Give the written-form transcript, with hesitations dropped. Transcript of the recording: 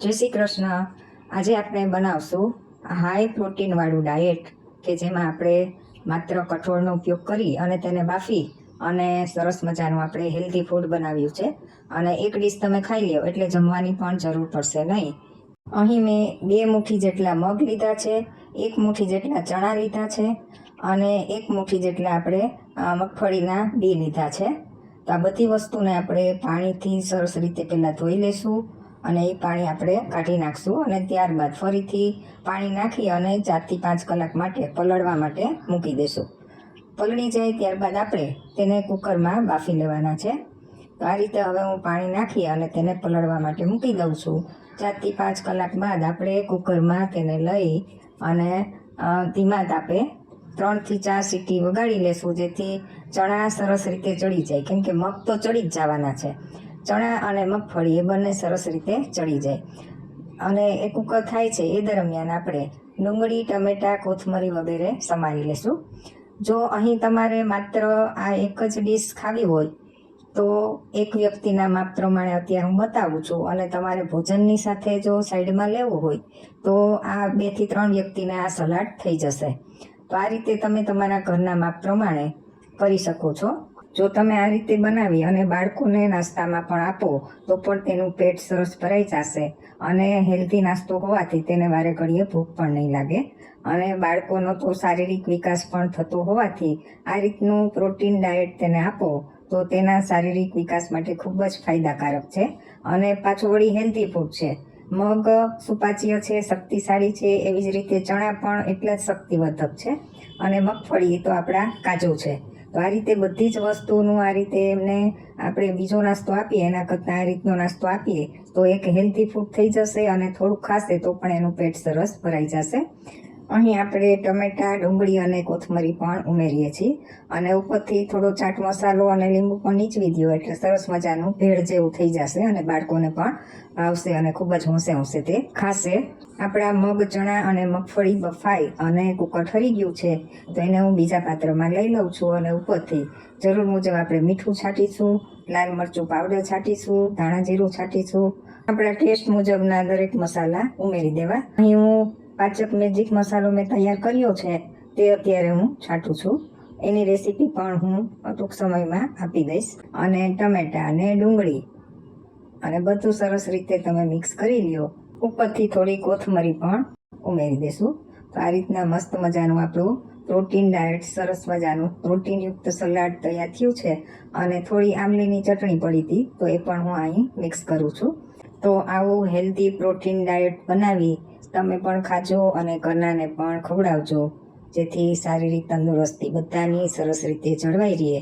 જય શ્રી કૃષ્ણ. આજે આપણે બનાવશું હાઈ પ્રોટીનવાળું ડાયટ કે જેમાં આપણે માત્ર કઠોળનો ઉપયોગ કરી અને તેને બાફી અને સરસ મજાનું આપણે હેલ્ધી ફૂડ બનાવ્યું છે. અને એક ડીશ તમે ખાઈ લો એટલે જમવાની પણ જરૂર પડશે નહીં. અહીં મેં 2 મુઠ્ઠી જેટલા મગ લીધા છે, 1 મુઠ્ઠી જેટલા ચણા લીધા છે અને 1 મુઠ્ઠી જેટલા આપણે મગફળીના બી લીધા છે. તો આ બધી વસ્તુને આપણે પાણીથી સરસ રીતે પહેલાં ધોઈ લઈશું અને એ પાણી આપણે કાઢી નાખશું અને ત્યારબાદ ફરીથી પાણી નાખી અને 4 થી 5 કલાક માટે પલળવા માટે મૂકી દઈશું. પલળી જાય ત્યારબાદ આપણે તેને કુકરમાં બાફી લેવાના છે. તો આ રીતે હવે હું પાણી નાખી અને તેને પલળવા માટે મૂકી દઉં છું. 4 થી 5 કલાક બાદ આપણે કુકરમાં તેને લઈ અને ધીમા તાપે 3 થી 4 સીટી વગાડી લેશું, જેથી ચણા સરસ રીતે ચડી જાય, કેમ કે મગ તો ચડી જ જવાના છે. ચણા અને મગફળી એ બંને સરસ રીતે ચડી જાય. અને એ કુકર થાય છે એ દરમિયાન આપણે ડુંગળી, ટમેટાં, કોથમરી વગેરે સમારી લેશું. જો અહીં તમારે માત્ર આ એક જ ડીશ ખાવી હોય તો એક વ્યક્તિના માપ પ્રમાણે અત્યારે હું બતાવું છું, અને તમારે ભોજનની સાથે જો સાઈડમાં લેવું હોય તો આ 2 થી 3 વ્યક્તિને આ સલાડ થઈ જશે. તો આ રીતે તમે તમારા ઘરના માપ પ્રમાણે કરી શકો છો. જો તમે આ રીતે બનાવી અને બાળકોને નાસ્તામાં પણ આપો તો પણ તેનું પેટ સરસ ભરાઈ જશે અને હેલ્ધી નાસ્તો હોવાથી તેને વારે ઘડીએ ભૂખ પણ નહીં લાગે. અને બાળકોનો તો શારીરિક વિકાસ પણ થતો હોવાથી આ રીતનું પ્રોટીન ડાયટ તેને આપો તો તેના શારીરિક વિકાસ માટે ખૂબ જ ફાયદાકારક છે અને પાછું વળી હેલ્ધી ફૂડ છે. મગ સુપાચ્ય છે, શક્તિશાળી છે, એવી જ રીતે ચણા પણ એટલા જ શક્તિવર્ધક છે અને મગફળી તો આપણા કાજુ છે. તો આ રીતે બધી જ વસ્તુનું આ રીતે એમને આપણે બીજો નાસ્તો આપીએ એના કરતાં આ રીતનો નાસ્તો આપીએ તો એક હેલ્ધી ફૂડ થઈ જશે અને થોડુંક ખાશે તો પણ એનું પેટ સરસ ભરાઈ જશે. અહીં આપણે ટમેટાં, ડુંગળી અને કોથમરી પણ ઉમેરીએ છીએ અને ઉપરથી થોડો ચાટ મસાલો અને લીંબુ પણ નીચવી દો એટલે સરસ મજાનું ભેળ જેવું થઈ જશે અને બાળકોને પણ ભાવશે અને ખૂબ જ હોંશે તે ખાશે. આપણા મગ, ચણા અને મગફળી બફાઈ અને કુકર ઠરી ગયું છે તો એને હું બીજા પાત્રમાં લઈ લઉં છું અને ઉપરથી જરૂર મુજબ આપણે મીઠું છાંટીશું, લાલ મરચું પાવડર છાંટીશું, ધાણા જીરું છાંટીશું. આપણા ટેસ્ટ મુજબના દરેક મસાલા ઉમેરી દેવા. અહીં હું પાચક મેજિક મસાલો મેં તૈયાર કર્યો છે તે અત્યારે હું છાંટું છું. એની રેસીપી પણ હું ટૂંક સમયમાં આપી દઈશ. અને ટમેટાં અને ડુંગળી અને બધું સરસ રીતે તમે મિક્સ કરી લ્યો. ઉપરથી થોડી કોથમરી પણ ઉમેરી દઈશું. તો આ રીતના મસ્ત મજાનું આપણું પ્રોટીન ડાયટ, સરસ મજાનું પ્રોટીનયુક્ત સલાડ તૈયાર થયું છે. અને થોડી આમલીની ચટણી પડી હતી તો એ પણ હું અહીં મિક્સ કરું છું. તો આવું હેલ્ધી પ્રોટીન ડાયટ બનાવી તમે પણ ખાજો અને ઘરનાને પણ ખવડાવજો, જેથી શારીરિક તંદુરસ્તી બધાની સરસ રીતે જળવાઈ રહે.